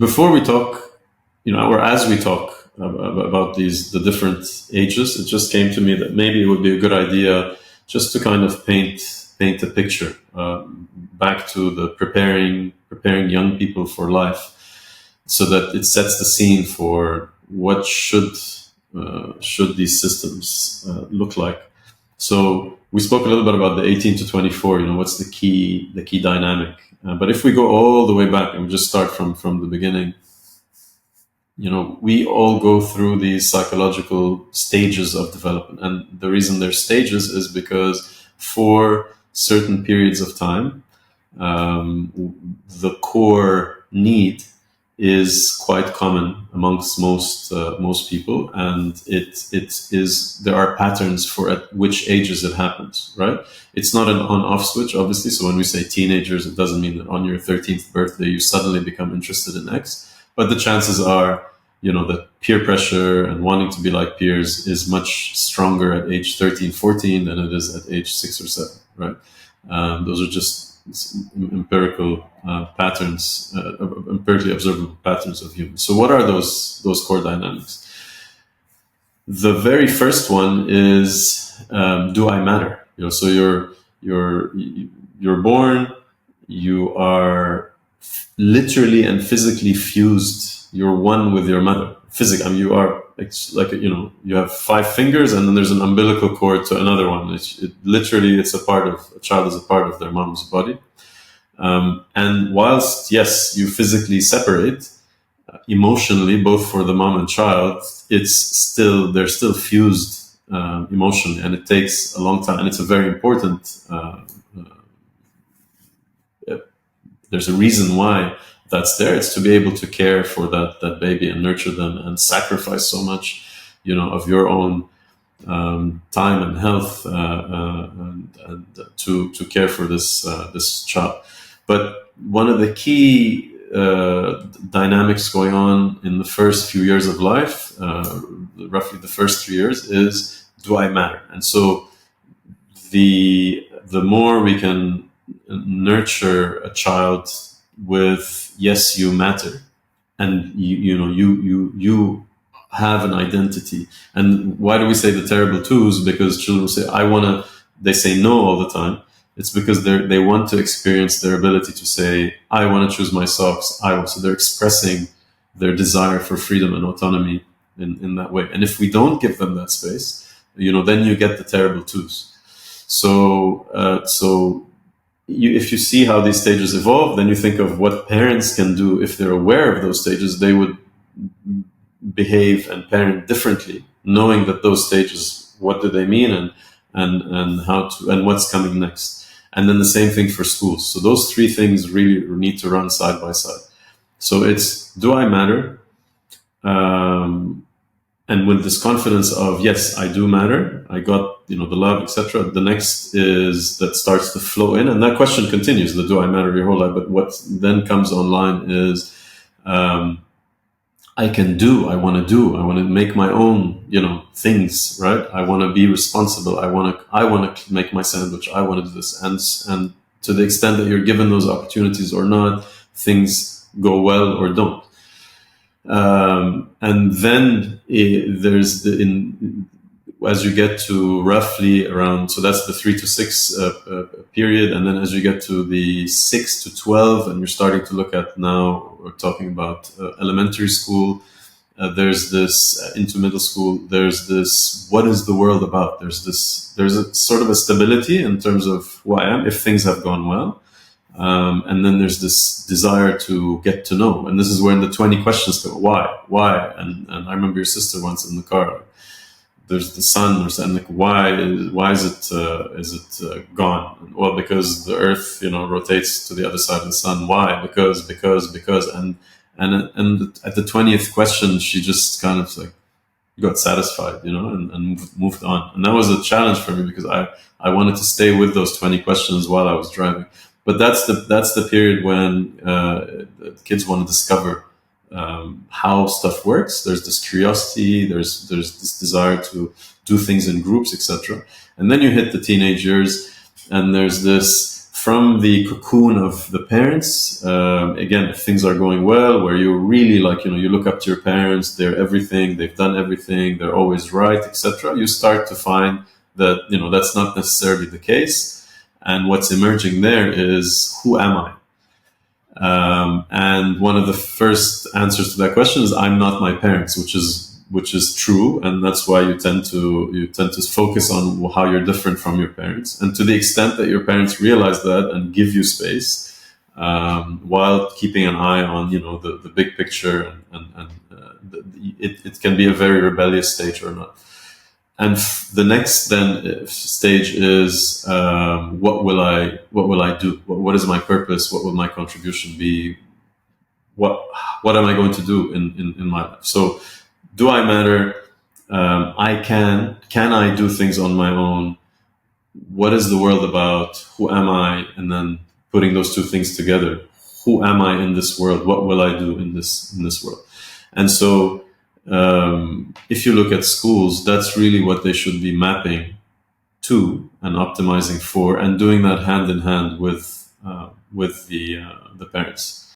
before we talk, or as we talk about the different ages, it just came to me that maybe it would be a good idea just to kind of paint a picture back to the preparing young people for life, so that it sets the scene for what should these systems look like. So we spoke a little bit about the 18 to 24. What's the key dynamic? But if we go all the way back and we just start from the beginning, we all go through these psychological stages of development, and the reason they're stages is because for certain periods of time, the core need is quite common amongst most people, and there are patterns for at which ages it happens. Right? It's not an on-off switch, obviously. So when we say teenagers, it doesn't mean that on your 13th birthday you suddenly become interested in X, but the chances are, that peer pressure and wanting to be like peers is much stronger at age 13, 14 than it is at age 6 or 7. Right? Those are just empirical patterns, empirically observable patterns of humans. So what are those core dynamics? The very first one is, do I matter? So you're born, you are literally and physically fused. You're one with your mother. You are like, you have 5 fingers, and then there's an umbilical cord to another one. A child is a part of their mom's body. And whilst, yes, you physically separate, emotionally, both for the mom and child, they're still fused emotionally, and it takes a long time, and it's a very important, there's a reason why that's there. It's to be able to care for that baby and nurture them and sacrifice so much, of your own time and health and to care for this child. But one of the key dynamics going on in the first few years of life, roughly the first 3 years, is, do I matter? And so the more we can nurture a child with, yes, you matter, and you have an identity. And why do we say the terrible twos? Because children will say, they say no all the time. It's because they want to experience their ability to say, I want to choose my socks. So they're expressing their desire for freedom and autonomy in that way. And if we don't give them that space, then you get the terrible twos. So if you see how these stages evolve, then you think of what parents can do if they're aware of those stages. They would behave and parent differently, knowing that those stages, what do they mean, and how to, and what's coming next. And then the same thing for schools. So those 3 things really need to run side by side. So it's, do I matter? And with this confidence of, yes, I do matter, I got, the love, etc. The next is that starts to flow in, and that question continues, the do I matter your whole life. But what then comes online is, I can do, I want to make my own, things, right? I want to be responsible. I want to make my sandwich. I want to do this. And to the extent that you're given those opportunities or not, things go well or don't. And then there's as you get to roughly around, so that's the 3 to 6 period. And then as you get to the 6 to 12, and you're starting to look at, now we're talking about elementary school, there's this into middle school, there's this, what is the world about? There's a sort of a stability in terms of who I am, if things have gone well. And then there's this desire to get to know. And this is where the 20 questions go. Why? And I remember your sister once in the car, there's the sun or something, like, why is it gone? Well, because the earth, rotates to the other side of the sun. Why? Because, and at the 20th question, she just kind of like got satisfied, and moved on. And that was a challenge for me, because I wanted to stay with those 20 questions while I was driving. But that's the period when kids want to discover how stuff works. There's this curiosity, there's this desire to do things in groups, etc. And then you hit the teenage years, and there's this from the cocoon of the parents. Again, if things are going well, where you're really like, you look up to your parents, they're everything, they've done everything, they're always right, etc. You start to find that, that's not necessarily the case. And what's emerging there is, who am I? And one of the first answers to that question is, I'm not my parents, which is true, and that's why you tend to focus on how you're different from your parents. And to the extent that your parents realize that and give you space, while keeping an eye on the big picture, it can be a very rebellious stage or not. And the next then stage is, what will I do? What is my purpose? What will my contribution be? What am I going to do in my life? So, do I matter? Can I do things on my own? What is the world about? Who am I? And then putting those two things together. Who am I in this world? What will I do in this world? And so, if you look at schools, that's really what they should be mapping to and optimizing for, and doing that hand in hand with the parents.